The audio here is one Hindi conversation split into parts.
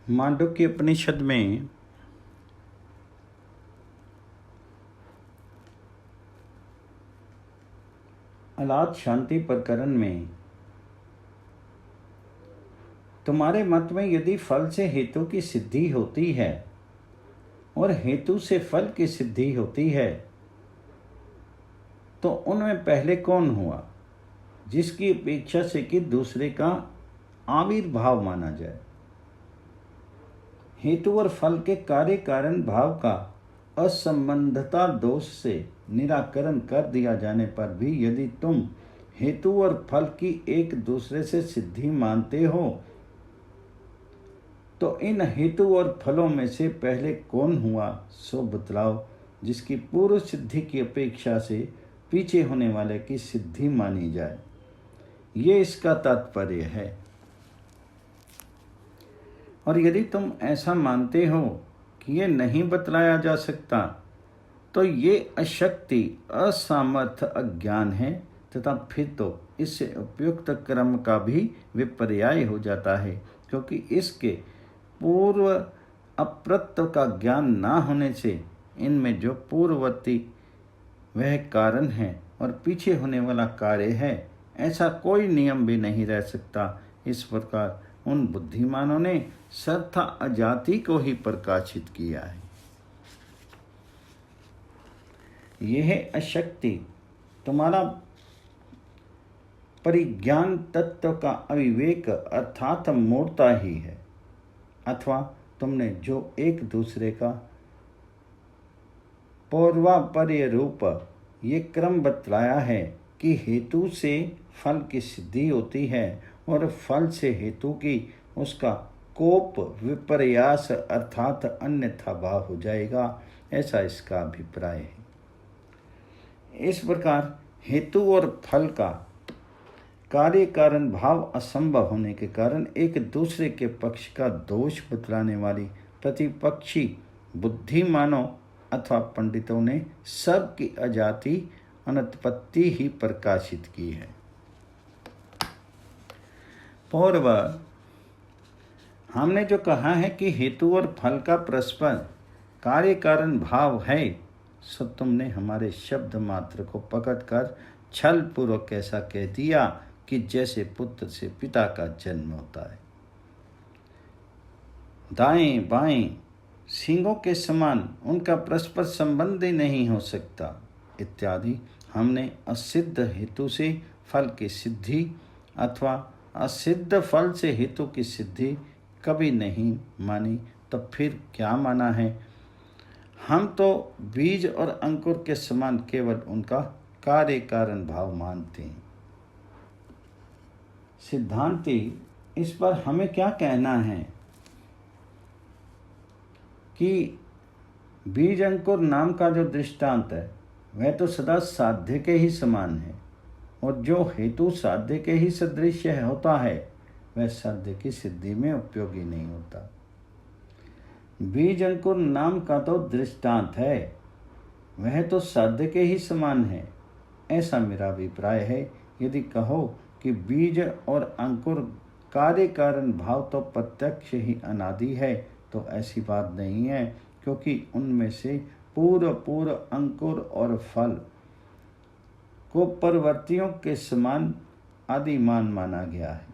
मांडुक्य उपनिषद में अलाद शांति प्रकरण में तुम्हारे मत में यदि फल से हेतु की सिद्धि होती है और हेतु से फल की सिद्धि होती है तो उनमें पहले कौन हुआ जिसकी अपेक्षा से कि दूसरे का आविर्भाव माना जाए। हेतु और फल के कार्य कारण भाव का असंबंधता दोष से निराकरण कर दिया जाने पर भी यदि तुम हेतु और फल की एक दूसरे से सिद्धि मानते हो तो इन हेतु और फलों में से पहले कौन हुआ सो बतलाओ जिसकी पूर्व सिद्धि की अपेक्षा से पीछे होने वाले की सिद्धि मानी जाए। ये इसका तात्पर्य है। और यदि तुम ऐसा मानते हो कि ये नहीं बतलाया जा सकता तो ये अशक्ति, असामर्थ्य, अज्ञान है तथा फिर तो इससे उपयुक्त कर्म का भी विपर्याय हो जाता है, क्योंकि इसके पूर्व अप्रत्व का ज्ञान ना होने से इनमें जो पूर्ववर्ती वह कारण है और पीछे होने वाला कार्य है ऐसा कोई नियम भी नहीं रह सकता। इस प्रकार उन बुद्धिमानों ने सर्था अजाति को ही प्रकाशित किया है। यह अशक्ति तुम्हारा परिज्ञान तत्व का अविवेक अर्थात मूर्ता ही है, अथवा तुमने जो एक दूसरे का पूर्वापर्य रूप ये क्रम बतलाया है कि हेतु से फल की सिद्धि होती है और फल से हेतु की उसका कोप विपर्यास अर्थात अन्यथा भाव हो जाएगा, ऐसा इसका अभिप्राय है। इस प्रकार हेतु और फल का कार्य कारण भाव असंभव होने के कारण एक दूसरे के पक्ष का दोष बतलाने वाली प्रतिपक्षी बुद्धिमानों अथवा पंडितों ने सब की अजाति अनुत्पत्ति ही प्रकाशित की है। पूर्व हमने जो कहा है कि हेतु और फल का परस्पर कार्य कारण भाव है, सो तुमने हमारे शब्द मात्र को पकड़कर छल पूर्वक ऐसा कह दिया कि जैसे पुत्र से पिता का जन्म होता है, दाएं बाएं सींगों के समान उनका परस्पर संबंध ही नहीं हो सकता इत्यादि। हमने असिद्ध हेतु से फल की सिद्धि अथवा असिद्ध फल से हेतु की सिद्धि कभी नहीं मानी, तो फिर क्या माना है? हम तो बीज और अंकुर के समान केवल उनका कार्य कारण भाव मानते हैं। सिद्धांती इस पर हमें क्या कहना है कि बीज अंकुर नाम का जो दृष्टांत है वह तो सदा साध्य के ही समान है, और जो हेतु साध्य के ही सदृश होता है वह साध्य की सिद्धि में उपयोगी नहीं होता। बीज अंकुर नाम का तो दृष्टांत है वह तो साध्य के ही समान है, ऐसा मेरा अभिप्राय है। यदि कहो कि बीज और अंकुर कार्य कारण भाव तो प्रत्यक्ष ही अनादि है तो ऐसी बात नहीं है, क्योंकि उनमें से पूर्व अंकुर और फल को परवर्तियों के समान आदिमान माना गया है।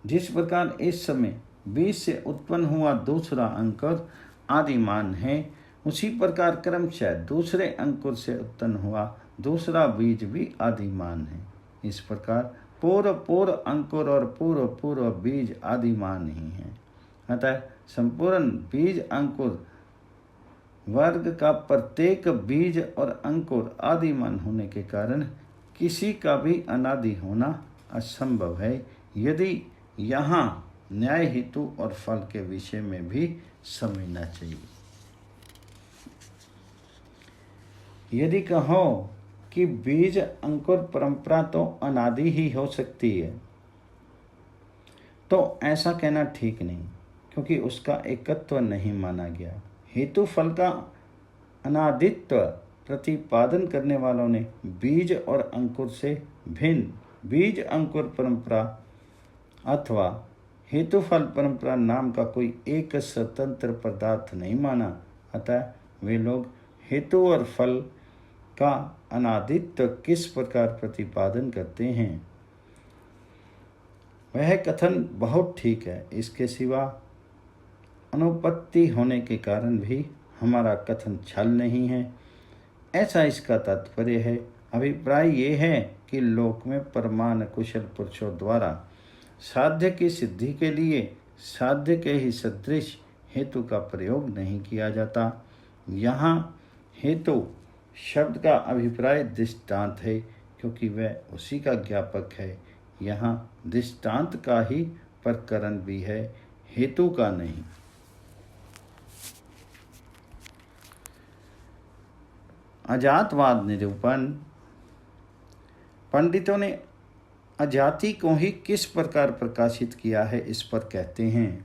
जिस प्रकार इस समय बीज से उत्पन्न हुआ दूसरा अंकुर आदिमान है, उसी प्रकार क्रमशः दूसरे अंकुर से उत्पन्न हुआ दूसरा बीज भी आदिमान है। इस प्रकार पूर्व अंकुर और पूर्व बीज आदिमान ही है। अतः संपूर्ण बीज अंकुर वर्ग का प्रत्येक बीज और अंकुर आदिमान होने के कारण किसी का भी अनादि होना असंभव है। यदि यहाँ न्याय हेतु और फल के विषय में भी समझना चाहिए। यदि कहो कि बीज अंकुर परंपरा तो अनादि ही हो सकती है तो ऐसा कहना ठीक नहीं, क्योंकि उसका एकत्व नहीं माना गया। हेतु फल का अनादित्व प्रतिपादन करने वालों ने बीज और अंकुर से भिन्न बीज अंकुर परंपरा अथवा हेतु फल परंपरा नाम का कोई एक स्वतंत्र पदार्थ नहीं माना, अतः वे लोग हेतु और फल का अनादित्व किस प्रकार प्रतिपादन करते हैं। वह कथन बहुत ठीक है। इसके सिवा अनुपत्ति होने के कारण भी हमारा कथन छल नहीं है, ऐसा इसका तात्पर्य है। अभिप्राय ये है कि लोक में परमान कुशल पुरुषों द्वारा साध्य की सिद्धि के लिए साध्य के ही सदृश हेतु का प्रयोग नहीं किया जाता। यहाँ हेतु शब्द का अभिप्राय दृष्टांत है, क्योंकि वह उसी का ज्ञापक है। यहाँ दृष्टांत का ही प्रकरण भी है, हेतु का नहीं। अजातवाद निरूपण। पंडितों ने अजाति को ही किस प्रकार प्रकाशित किया है, इस पर कहते हैं,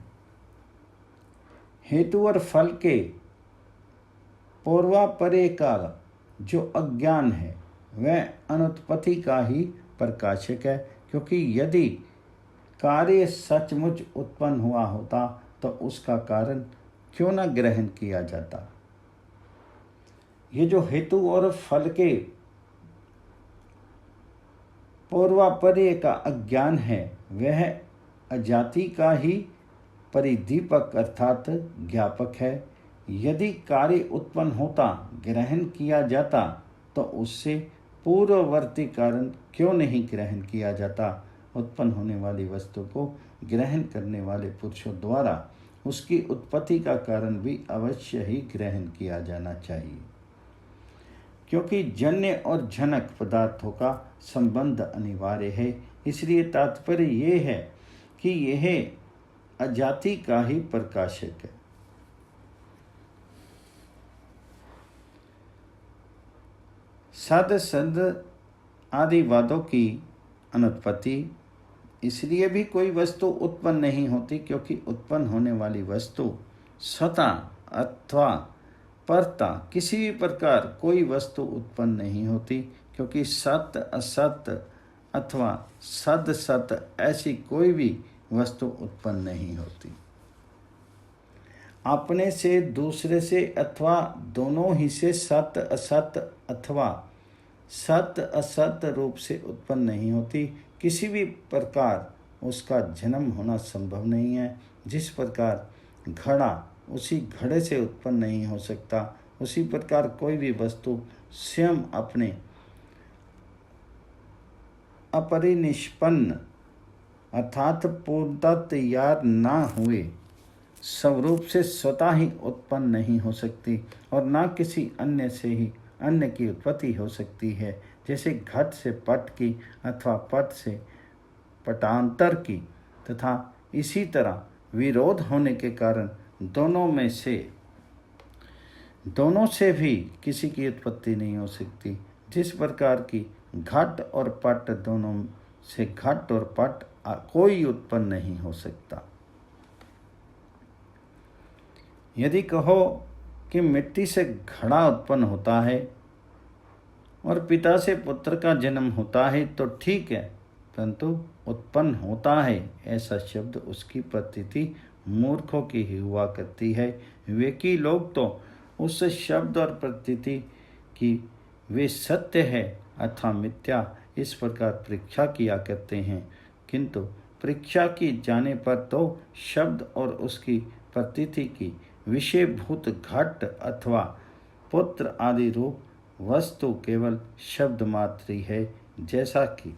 हेतु और फल के पूर्वापरे का जो अज्ञान है वह अनुत्पत्ति का ही प्रकाशक है, क्योंकि यदि कार्य सचमुच उत्पन्न हुआ होता तो उसका कारण क्यों न ग्रहण किया जाता। ये जो हेतु और फल के पूर्वापर्य का अज्ञान है वह अजाति का ही परिदीपक अर्थात ज्ञापक है। यदि कार्य उत्पन्न होता, ग्रहण किया जाता, तो उससे पूर्ववर्ती कारण क्यों नहीं ग्रहण किया जाता। उत्पन्न होने वाली वस्तु को ग्रहण करने वाले पुरुषों द्वारा उसकी उत्पत्ति का कारण भी अवश्य ही ग्रहण किया जाना चाहिए, क्योंकि जन्य और जनक पदार्थों का संबंध अनिवार्य है। इसलिए तात्पर्य ये है कि यह अजाति का ही प्रकाशक है। सद सद आदि वादों की अनुत्पत्ति। इसलिए भी कोई वस्तु उत्पन्न नहीं होती, क्योंकि उत्पन्न होने वाली वस्तु स्वतः अथवा परता किसी भी प्रकार कोई वस्तु उत्पन्न नहीं होती, क्योंकि सत असत अथवा सद सत ऐसी कोई भी वस्तु उत्पन्न नहीं होती। अपने से, दूसरे से अथवा दोनों ही से सत असत अथवा सत असत रूप से उत्पन्न नहीं होती। किसी भी प्रकार उसका जन्म होना संभव नहीं है। जिस प्रकार घड़ा उसी घड़े से उत्पन्न नहीं हो सकता, उसी प्रकार कोई भी वस्तु स्वयं अपने अपरिनिष्पन्न अर्थात पूर्णतः तैयार ना हुए स्वरूप से स्वतः ही उत्पन्न नहीं हो सकती, और ना किसी अन्य से ही अन्य की उत्पत्ति हो सकती है। जैसे घट से पट की अथवा पट से पटांतर की, तथा इसी तरह विरोध होने के कारण दोनों से भी किसी की उत्पत्ति नहीं हो सकती। जिस प्रकार की घट और पट, दोनों से घट और पट कोई उत्पन्न नहीं हो सकता। यदि कहो कि मिट्टी से घड़ा उत्पन्न होता है और पिता से पुत्र का जन्म होता है तो ठीक है, परंतु उत्पन्न होता है ऐसा शब्द उसकी प्रतीति मूर्खों की ही हुआ करती है। विवेकी लोग तो उस शब्द और प्रतीति की वे सत्य है अथवा मिथ्या इस प्रकार परीक्षा किया करते हैं, किंतु परीक्षा की जाने पर तो शब्द और उसकी प्रतीति की विषयभूत घट अथवा पुत्र आदि रूप वस्तु केवल शब्द मात्र ही है, जैसा कि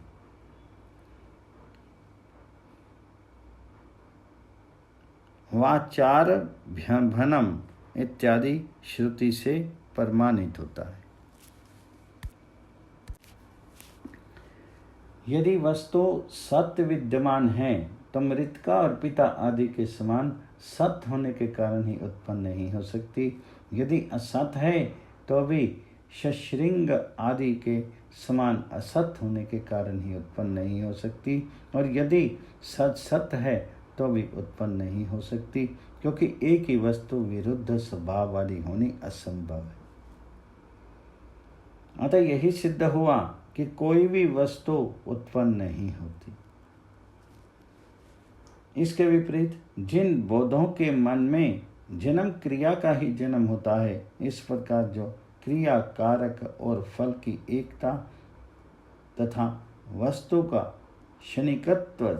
वाचार भ्यंभनम इत्यादि श्रुति से प्रमाणित होता है। यदि वस्तु सत्य विद्यमान है तो मृतिका और पिता आदि के समान सत्य होने के कारण ही उत्पन्न नहीं हो सकती। यदि असत है तो भी शश्रृंग आदि के समान असत होने के कारण ही उत्पन्न नहीं हो सकती, और यदि सत सत्य है तो भी उत्पन्न नहीं हो सकती, क्योंकि एक ही वस्तु विरुद्ध स्वभाव वाली होनी असंभव है। अतः यही सिद्ध हुआ कि कोई भी वस्तु उत्पन्न नहीं होती। इसके विपरीत जिन बोधों के मन में जन्म क्रिया का ही जन्म होता है, इस प्रकार जो क्रिया कारक और फल की एकता तथा वस्तु का क्षणिकत्व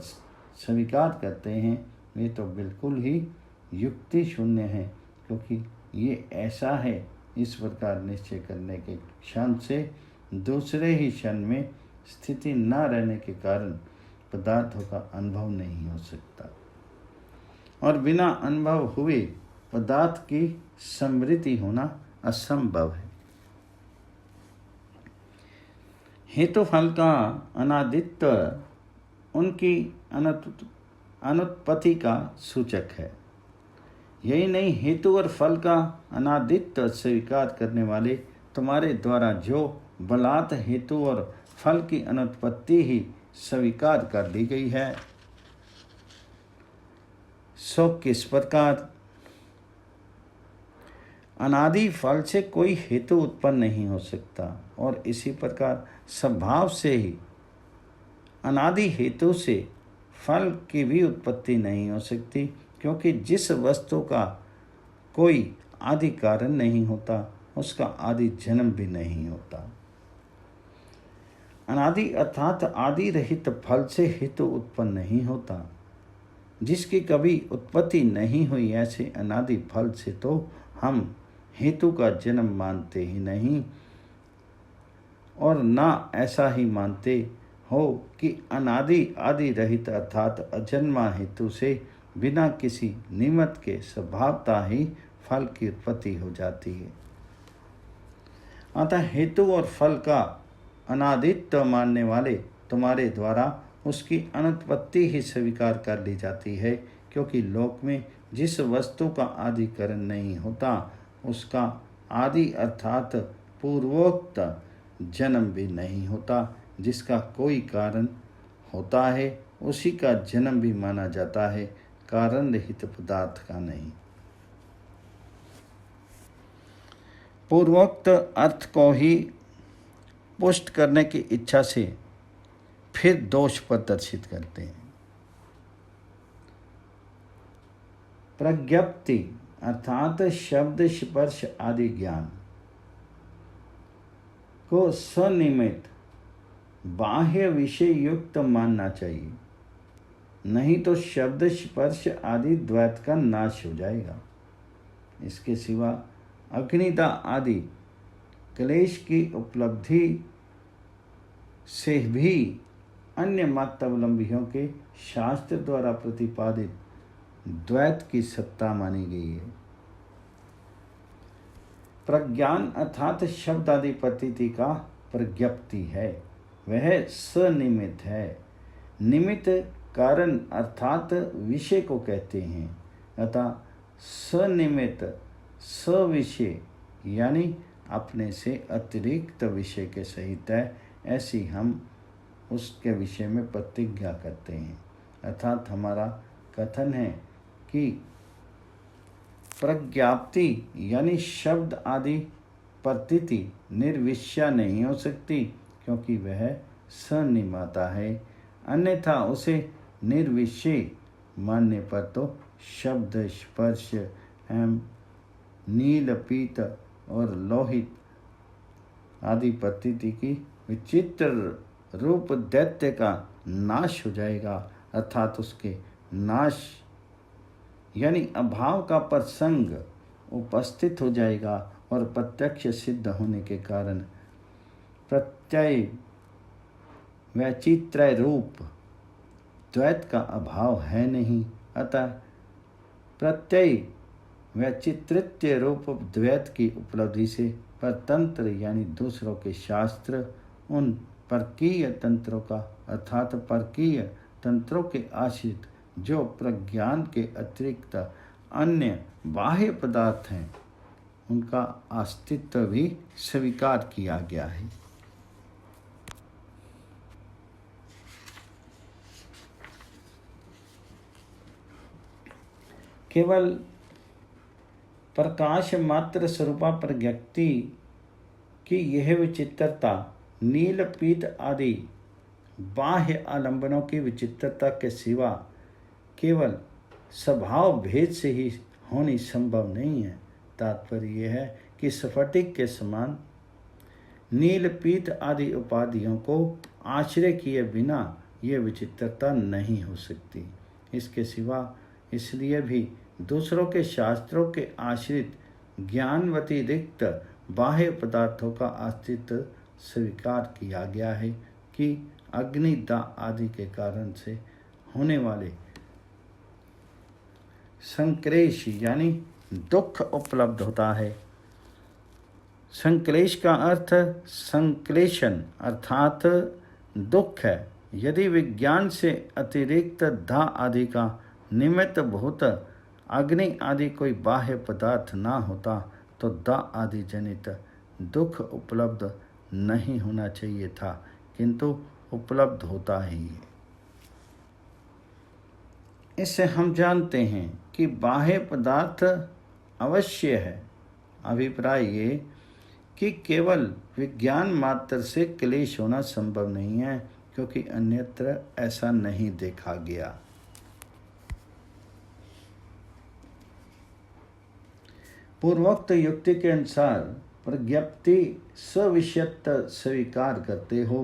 स्वीकार करते हैं, वे तो बिल्कुल ही युक्ति शून्य है, क्योंकि ये ऐसा है। इस प्रकार निश्चय करने के क्षण से दूसरे ही क्षण में स्थिति न रहने के कारण पदार्थों का अनुभव नहीं हो सकता, और बिना अनुभव हुए पदार्थ की स्मृति होना असंभव है। हेतु फल का अनादित्व उनकी अनुत्पत्ति का सूचक है। यही नहीं, हेतु और फल का अनादित्व स्वीकार करने वाले तुम्हारे द्वारा जो बलात् हेतु और फल की अनुत्पत्ति ही स्वीकार कर ली गई है, सो किस प्रकार अनादि फल से कोई हेतु उत्पन्न नहीं हो सकता, और इसी प्रकार स्वभाव से ही अनादि हेतु से फल की भी उत्पत्ति नहीं हो सकती, क्योंकि जिस वस्तु का कोई आदि कारण नहीं होता, उसका आदि जन्म भी नहीं होता। अनादि अर्थात आदि रहित फल से हेतु उत्पन्न नहीं होता। जिसकी कभी उत्पत्ति नहीं हुई, ऐसे अनादि फल से तो हम हेतु का जन्म मानते ही नहीं, और ना ऐसा ही मानते हो कि अनादि आदि रहित अर्थात अजन्मा हेतु से बिना किसी निमित्त के स्वभावतः ही फल की उत्पत्ति हो जाती है। अतः हेतु और फल का अनादित्व मानने वाले तुम्हारे द्वारा उसकी अनुत्पत्ति ही स्वीकार कर ली जाती है, क्योंकि लोक में जिस वस्तु का आदिकरण नहीं होता, उसका आदि अर्थात पूर्वोक्त जन्म भी नहीं होता। जिसका कोई कारण होता है, उसी का जन्म भी माना जाता है, कारण रहित पदार्थ का नहीं। पूर्वोक्त अर्थ को ही पुष्ट करने की इच्छा से फिर दोष प्रदर्शित करते हैं। प्रज्ञप्ति अर्थात शब्द स्पर्श आदि ज्ञान को सनिमित बाह्य विषय युक्त मानना चाहिए, नहीं तो शब्द स्पर्श आदि द्वैत का नाश हो जाएगा। इसके सिवा अग्निदा आदि क्लेश की उपलब्धि से भी अन्य मतावलंबियों के शास्त्र द्वारा प्रतिपादित द्वैत की सत्ता मानी गई है। प्रज्ञान अर्थात शब्द आदि प्रतीति का प्रज्ञप्ति है, वह सनिमित है। निमित्त कारण अर्थात विषय को कहते हैं, अतः सनिमित सविषय यानी अपने से अतिरिक्त विषय के सहित है, ऐसी हम उसके विषय में प्रतिज्ञा करते हैं। अर्थात हमारा कथन है कि प्रज्ञाप्ति यानी शब्द आदि प्रतीति निर्विषया नहीं हो सकती, क्योंकि वह सनिमाता है। अन्यथा उसे निर्विषय मानने पर तो शब्द स्पर्श एवं नील पीत और लोहित आदि प्रतीति की विचित्र रूप दैत्य का नाश हो जाएगा, अर्थात उसके नाश यानी अभाव का प्रसंग उपस्थित हो जाएगा, और प्रत्यक्ष सिद्ध होने के कारण प्रत्यय वैचित्र्य रूप द्वैत का अभाव है नहीं। अतः प्रत्यय वैचित्र्य रूप द्वैत की उपलब्धि से परतंत्र यानी दूसरों के शास्त्र उन परकीय तंत्रों का अर्थात परकीय तंत्रों के आश्रित जो प्रज्ञान के अतिरिक्त अन्य बाह्य पदार्थ हैं, उनका अस्तित्व भी स्वीकार किया गया है। केवल प्रकाश मात्र स्वरूपा प्रज्ञप्ति की यह विचित्रता नील पीत आदि बाह्य आलंबनों की विचित्रता के सिवा केवल स्वभाव भेद से ही होनी संभव नहीं है। तात्पर्य यह है कि स्फटिक के समान नील पीत आदि उपाधियों को आश्रय किए बिना ये विचित्रता नहीं हो सकती। इसके सिवा इसलिए भी दूसरों के शास्त्रों के आश्रित ज्ञान व्यतिरिक्त बाह्य पदार्थों का अस्तित्व स्वीकार किया गया है कि अग्नि दाह आदि के कारण से होने वाले संक्लेश यानी दुख उपलब्ध होता है। संक्लेश का अर्थ संक्लेशन अर्थात दुख है। यदि विज्ञान से अतिरिक्त दाह आदि का निमित्त भूत अग्नि आदि कोई बाह्य पदार्थ ना होता तो दाह आदि जनित दुख उपलब्ध नहीं होना चाहिए था, किंतु उपलब्ध होता ही है। इससे हम जानते हैं कि बाह्य पदार्थ अवश्य है। अभिप्राय ये कि केवल विज्ञान मात्र से क्लेश होना संभव नहीं है, क्योंकि अन्यत्र ऐसा नहीं देखा गया। पूर्वोक्त युक्ति के अनुसार प्रज्ञप्ति सविषयत्व स्वीकार करते हो,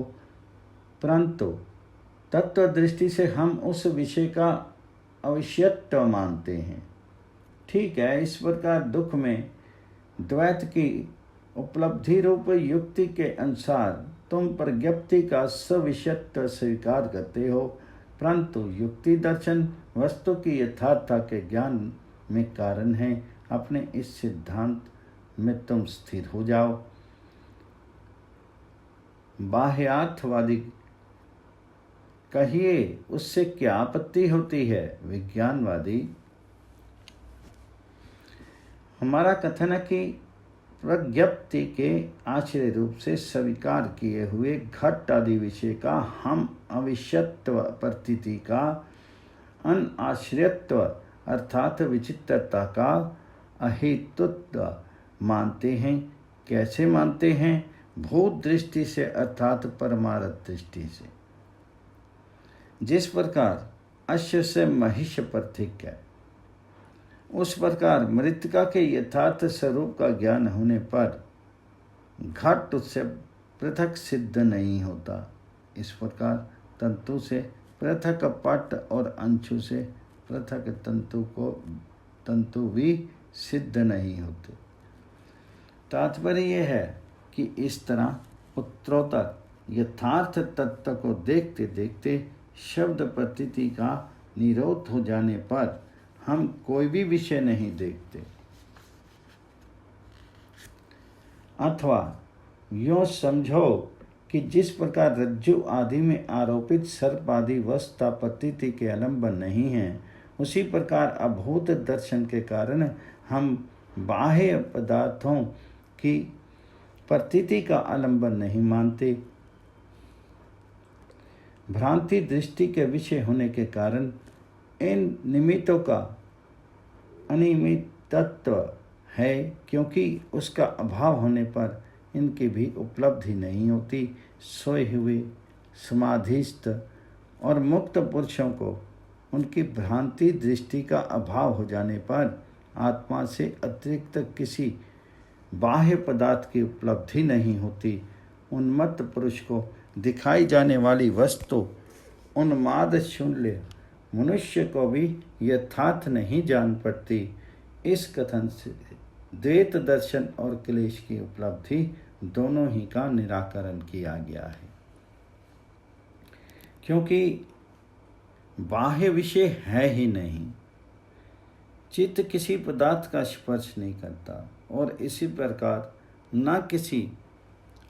परंतु तत्व दृष्टि से हम उस विषय का अविषयत्व मानते हैं। ठीक है, इस प्रकार दुख में द्वैत की उपलब्धि रूप युक्ति के अनुसार तुम प्रज्ञप्ति का सविषयत्व स्वीकार करते हो, परंतु युक्ति दर्शन वस्तु की यथार्थता के ज्ञान में कारण है। अपने इस सिद्धांत में तुम स्थिर हो जाओ। बाह्यार्थवादी कहिए उससे क्या आपत्ति होती है। विज्ञानवादी हमारा कथन है कि प्रज्ञप्ति के आश्रय रूप से स्वीकार किए हुए घट आदि विषय का हम अविषयत्व प्रतीति का अनाश्रयत्व अर्थात विचित्रता का अहेतुत्व मानते हैं। कैसे मानते हैं? भूत दृष्टि से अर्थात परमार्थ दृष्टि से। जिस प्रकार अश्व से महिष पृथक है, उस प्रकार मृतिका के यथार्थ स्वरूप का ज्ञान होने पर घट उससे पृथक सिद्ध नहीं होता। इस प्रकार तंतु से पृथक पट और अंशु से पृथक तंतु भी सिद्ध नहीं होते। तात्पर्य यह है कि इस तरह उत्तरोत्तर यथार्थ तत्व को देखते देखते शब्द प्रतीति का निरोध हो जाने पर हम कोई भी विषय नहीं देखते, अथवा यूँ समझो कि जिस प्रकार रज्जु आदि में आरोपित सर्प आदि वस्तुता प्रतीति के आलंबन नहीं है, उसी प्रकार अभूत दर्शन के कारण हम बाह्य पदार्थों की प्रतीति का आलंबन नहीं मानते। भ्रांति दृष्टि के विषय होने के कारण इन निमित्तों का अनिमित्तत्व है, क्योंकि उसका अभाव होने पर इनकी भी उपलब्धि नहीं होती। सोए हुए समाधिस्थ और मुक्त पुरुषों को उनकी भ्रांति दृष्टि का अभाव हो जाने पर आत्मा से अतिरिक्त किसी बाह्य पदार्थ की उपलब्धि नहीं होती। उन्मत्त पुरुष को दिखाई जाने वाली वस्तु उन्माद शून्य मनुष्य को भी यथार्थ नहीं जान पड़ती। इस कथन से द्वैत दर्शन और क्लेश की उपलब्धि दोनों ही का निराकरण किया गया है, क्योंकि बाह्य विषय है ही नहीं। चित्त किसी पदार्थ का स्पर्श नहीं करता और इसी प्रकार न किसी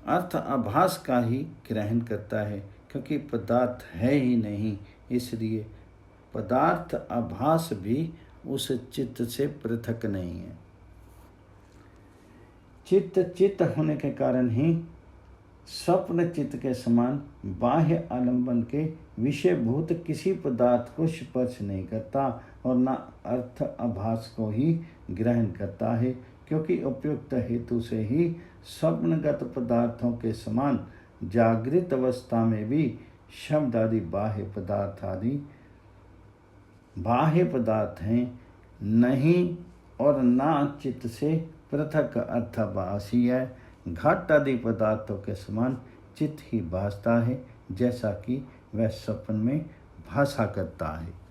अर्थ आभास का ही ग्रहण करता है, क्योंकि पदार्थ है ही नहीं। इसलिए पदार्थ आभास भी उस चित्त से पृथक नहीं है। चित्त होने के कारण ही स्वप्न चित्त के समान बाह्य आलंबन के विषयभूत किसी पदार्थ को स्पर्श नहीं करता और न अर्थ आभास को ही ग्रहण करता है, क्योंकि उपयुक्त हेतु से ही स्वप्नगत पदार्थों के समान जागृत अवस्था में भी शब्द आदि बाह्य पदार्थ आदि बाह्य पदार्थ हैं, नहीं और ना चित्त से पृथक अर्थभाषी है। घट आदि पदार्थों के समान चित्त ही भासता है, जैसा कि वह स्वप्न में भाषा करता है।